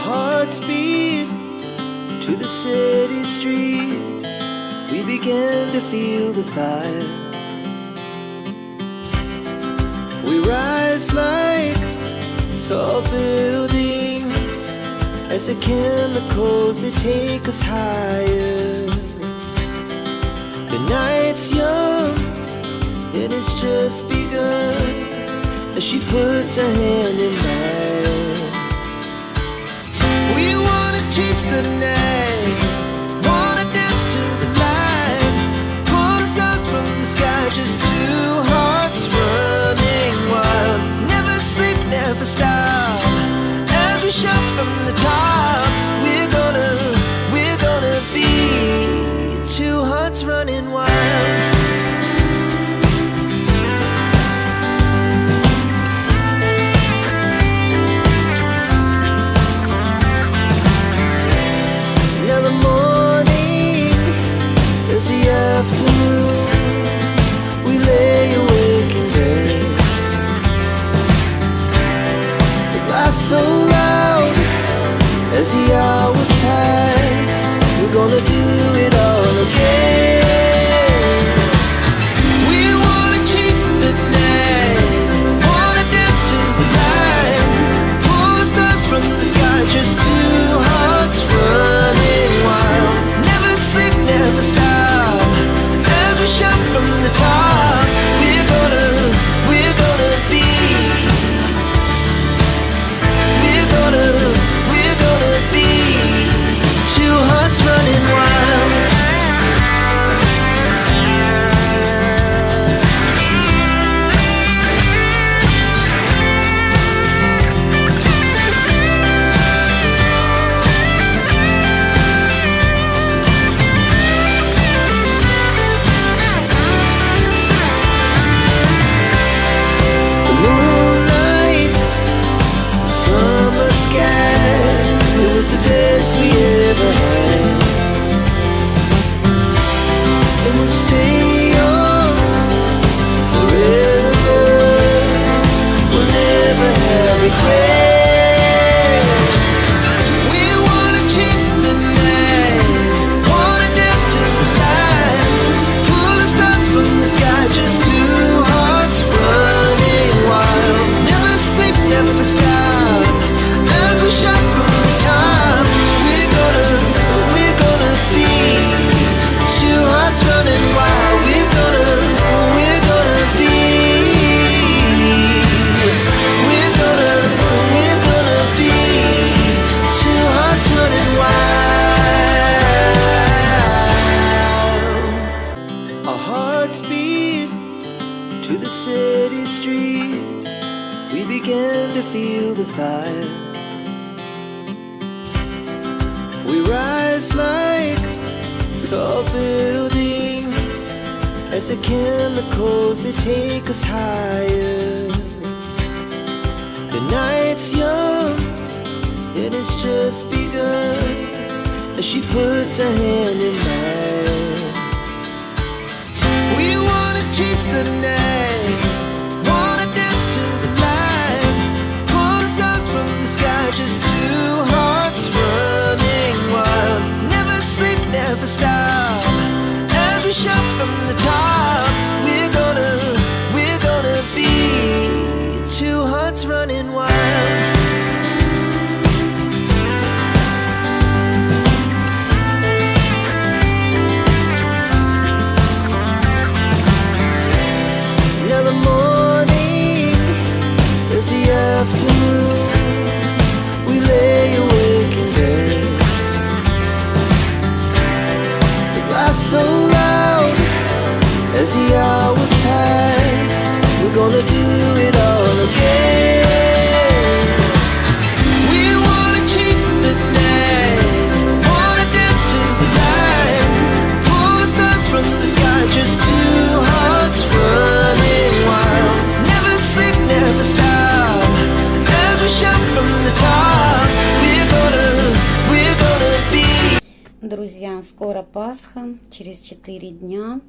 hearts beat to the city streets. We began to feel the fire. We rise like tall buildings as the chemicals that take us higher. The night's young and it's just begun as she puts her hand in mine. We wanna chase the night, wanna dance to the light, pull the stars from the sky, just two hearts running wild. Never sleep, never stop, as we shout from the top. We're gonna be two hearts running wild. Now the morning is the afternoon. We lay awake in bed. The laughs so loud as the hours pass. We're gonna do it all again. We wanna chase the night, wanna dance to the light, pull the stars from the sky, just two hearts running wild. Never sleep, never stop, as we shout from the top. We're gonna be, we're gonna be two hearts running wild. The moonlight, summer sky, it was the best we ever had. And we'll stay young forever. We'll never have regrets. We wanna chase the night, wanna dance to the light, pull the stars from the sky, just two hearts running wild. Never sleep, never stop, as we shout from the top. We're gonna be two hearts running wild. We're gonna be, we're gonna be two hearts running wild. Our hearts beat to the city streets. We began to feel the fire. We rise like tall buildings as the chemicals that take us higher. The night's young and it's just begun as she puts her hand in mine. We wanna chase the night, wanna dance to the light, pull the stars from the sky, just two hearts running wild. Never sleep, never stop, as we shout from the top. We're gonna be two hearts running wild. Now the morning is the afternoon. We lay awake in bed. The laughs so loud as the hours pass. We're gonna do it all again. We wanna chase the night, wanna dance to the light, pull the stars from the sky, just two hearts running wild. Never sleep, never stop, as we shout from the top. We're gonna be. Друзья, скоро Пасха, через 4 дня.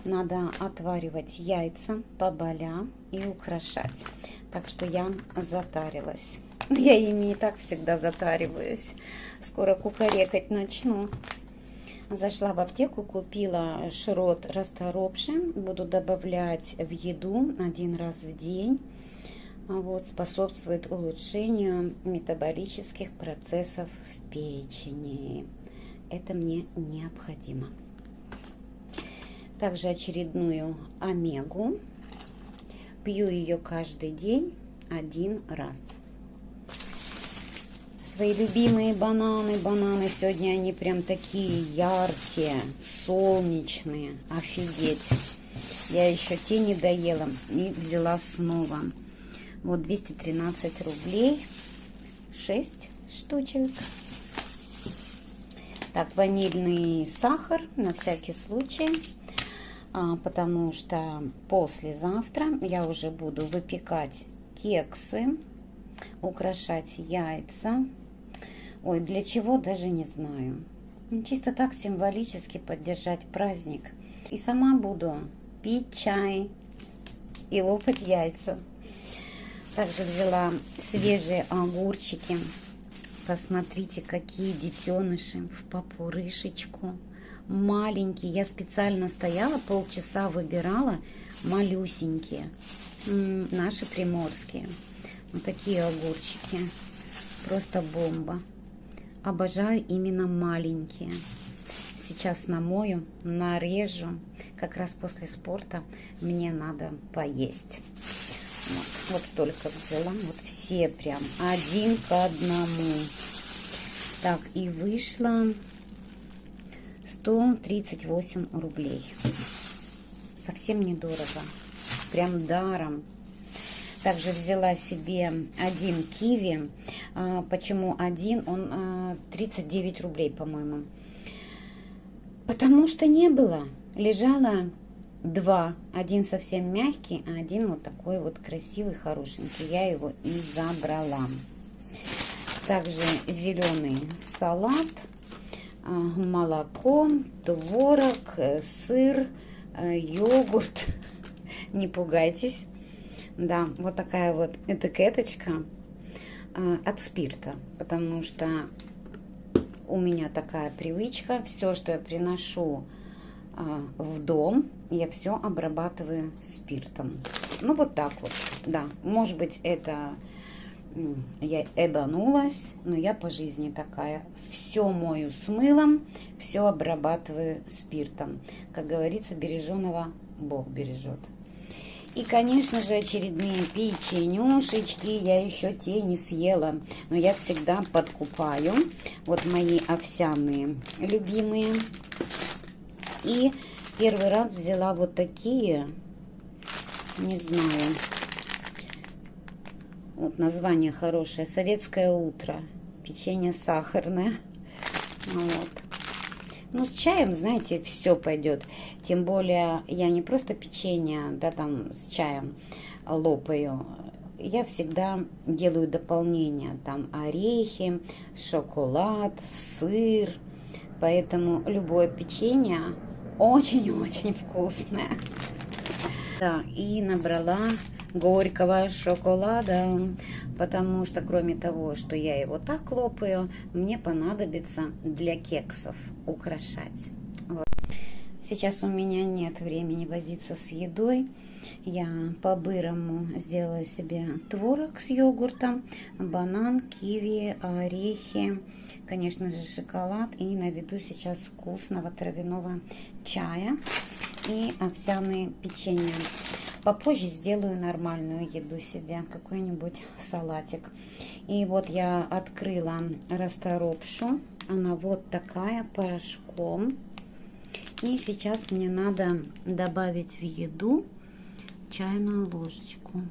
Надо отваривать яйца, поболя и украшать. Так что я затарилась. Я ими и так всегда затариваюсь. Скоро кукарекать начну. Зашла в аптеку, купила шрот расторопший. Буду добавлять в еду 1 раз в день. Вот, способствует улучшению метаболических процессов в печени. Это мне необходимо. Также очередную омегу. Пью ее каждый день 1 раз. Свои любимые бананы. Бананы сегодня они прям такие яркие, солнечные. Офигеть. Я еще те не доела и взяла снова. Вот 213 рублей. 6 штучек. Так, ванильный сахар на всякий случай. Потому что послезавтра я уже буду выпекать кексы, украшать яйца. Ой, для чего, даже не знаю. Чисто так символически поддержать праздник. И сама буду пить чай и лопать яйца. Также взяла свежие огурчики. Посмотрите, какие детеныши в попурышечку. Маленькие. Я специально стояла, полчаса выбирала малюсенькие. Наши приморские. Вот такие огурчики. Просто бомба. Обожаю именно маленькие. Сейчас намою, нарежу. Как раз после спорта мне надо поесть. Вот столько взяла. Вот все прям 1 к 1. Так, и вышло 138 рублей. Совсем недорого. Прям даром. Также взяла себе 1 киви. Почему 1? Он 39 рублей, по-моему. Потому что не было. Лежало 2. 1 совсем мягкий, а 1 вот такой вот красивый, хорошенький. Я его и забрала. Также зеленый салат, молоко, творог, сыр, йогурт. Не пугайтесь. Да, вот такая вот этикеточка от спирта, потому что у меня такая привычка. Все, что я приношу в дом, я все обрабатываю спиртом. Ну, вот так вот, да. Может быть, это я эбанулась, но я по жизни такая. Все мою с мылом, все обрабатываю спиртом. Как говорится, береженого Бог бережет. И, конечно же, очередные печенюшечки. Я еще те не съела, но я всегда подкупаю. Вот мои овсяные любимые. И первый раз взяла вот такие, не знаю, вот название хорошее, «Советское утро», печенье сахарное. Вот. Ну, с чаем, знаете, все пойдет. Тем более, я не просто печенье, да, там, с чаем лопаю. Я всегда делаю дополнение. Там орехи, шоколад, сыр. Поэтому любое печенье очень-очень вкусное. Да, и набрала горького шоколада, потому что кроме того, что я его так лопаю, мне понадобится для кексов украшать. Вот. Сейчас у меня нет времени возиться с едой. Я по-бырому сделала себе творог с йогуртом, банан, киви, орехи, конечно же, шоколад. И наведу сейчас вкусного травяного чая и овсяные печенья. Попозже сделаю нормальную еду себе, какой-нибудь салатик. И вот я открыла расторопшу. Она вот такая, порошком. И сейчас мне надо добавить в еду чайную ложечку.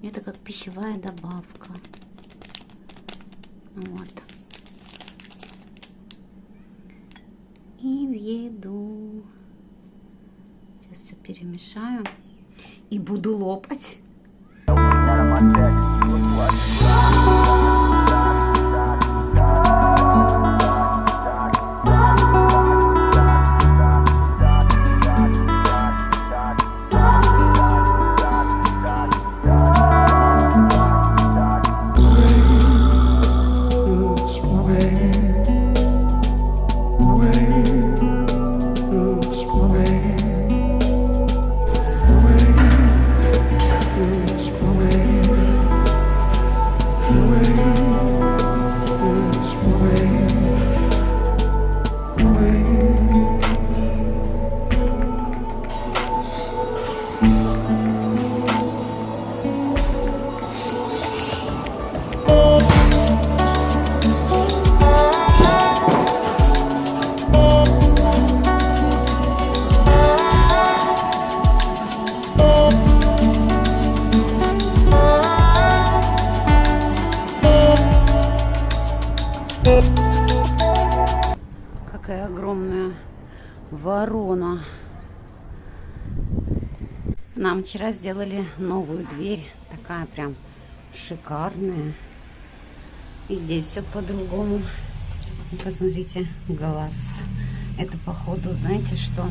Это как пищевая добавка. Вот. И в еду. Сейчас все перемешаю и буду лопать. оборону. Нам вчера сделали новую дверь. Такая прям шикарная. И здесь все по-другому. Посмотрите, глаз. Это походу, знаете что?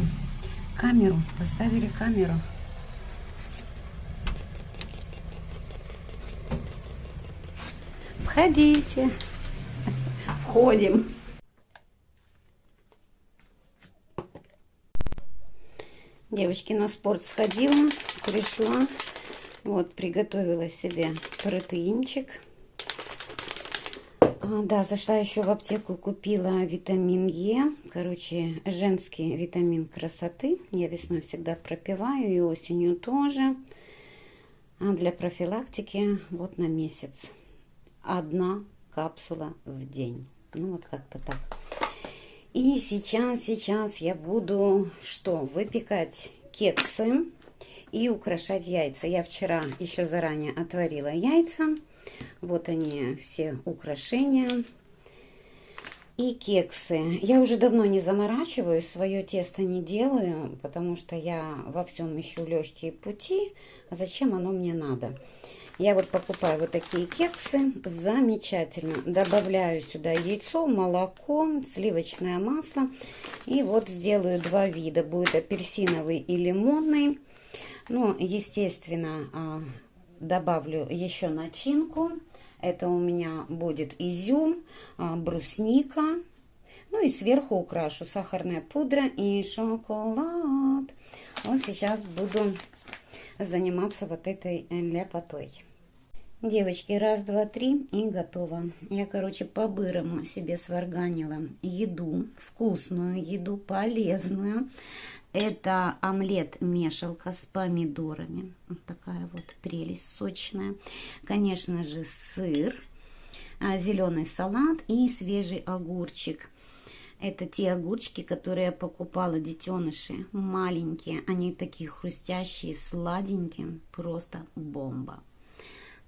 Камеру. Поставили камеру. Входите. Входим. Девочки, на спорт сходила, пришла. Вот, приготовила себе протеинчик. Да, зашла еще в аптеку, купила витамин Е. Короче, женский витамин красоты. Я весной всегда пропиваю и осенью тоже. А для профилактики вот на месяц. 1 капсула в день. Ну, вот как-то так. И сейчас я буду что? Выпекать кексы и украшать яйца. Я вчера еще заранее отварила яйца. Вот они, все украшения. И кексы. Я уже давно не заморачиваюсь, свое тесто не делаю, потому что я во всем ищу легкие пути. А зачем оно мне надо? Я вот покупаю вот такие кексы. Замечательно. Добавляю сюда яйцо, молоко, сливочное масло. И вот сделаю 2 вида. Будет апельсиновый и лимонный. Ну, естественно, добавлю еще начинку. Это у меня будет изюм, брусника. Ну и сверху украшу сахарная пудра и шоколад. Вот сейчас буду заниматься вот этой ляпотой. Девочки, 1, 2, 3 и готово. Я, короче, по-бырому себе сварганила еду, вкусную еду, полезную. Это омлет-мешалка с помидорами. Вот такая вот прелесть сочная. Конечно же, сыр, зеленый салат и свежий огурчик. Это те огурчики, которые я покупала, детеныши, маленькие. Они такие хрустящие, сладенькие, просто бомба.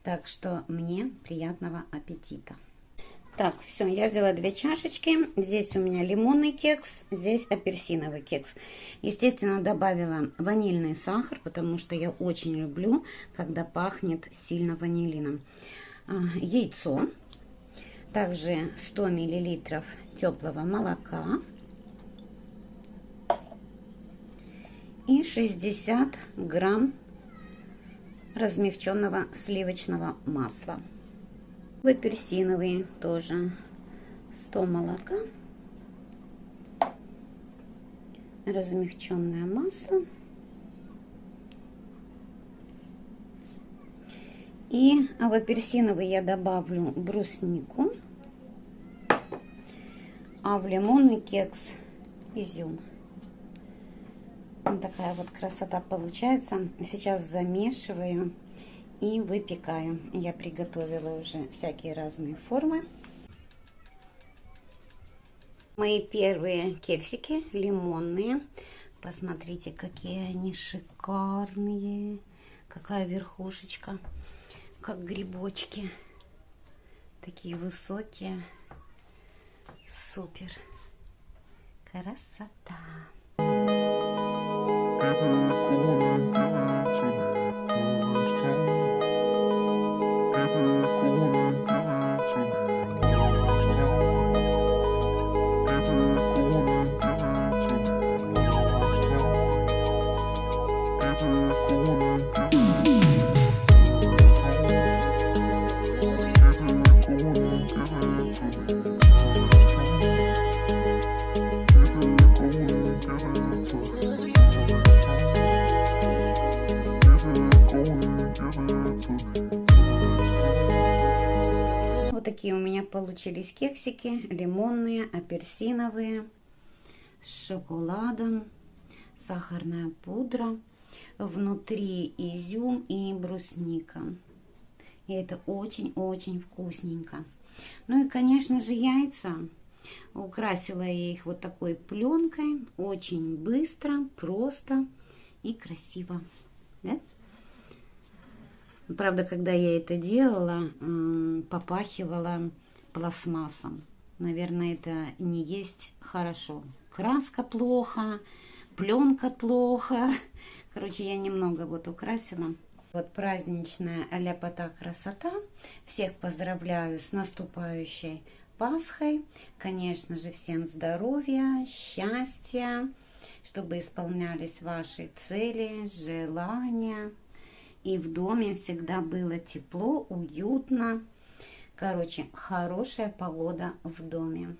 Так что мне приятного аппетита. Так, все, я взяла 2 чашечки. Здесь у меня лимонный кекс, здесь апельсиновый кекс. Естественно, добавила ванильный сахар, потому что я очень люблю, когда пахнет сильно ванилином. Яйцо. Также 100 мл теплого молока. И 60 грамм размягченного сливочного масла. В апельсиновый тоже 100 молока, размягченное масло и в апельсиновый я добавлю бруснику, а в лимонный кекс изюм. Вот такая вот красота получается. Сейчас замешиваю и выпекаю. Я приготовила уже всякие разные формы. Мои первые кексики лимонные. Посмотрите, какие они шикарные. Какая верхушечка, как грибочки. Такие высокие. Супер. Красота. Вот такие у меня получились кексики, лимонные, апельсиновые, с шоколадом, сахарная пудра, внутри изюм и брусника. И это очень-очень вкусненько. Ну и, конечно же, яйца. Украсила я их вот такой пленкой. Очень быстро, просто и красиво. Да? Правда, когда я это делала, попахивала пластмассом. Наверное, это не есть хорошо. Краска плохо, пленка плохо. Короче, я немного вот украсила. Вот праздничная ляпота, красота. Всех поздравляю с наступающей Пасхой. Конечно же, всем здоровья, счастья, чтобы исполнялись ваши цели, желания. И в доме всегда было тепло, уютно. Короче, хорошая погода в доме.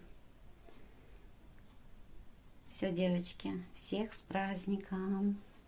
Все, девочки, всех с праздником!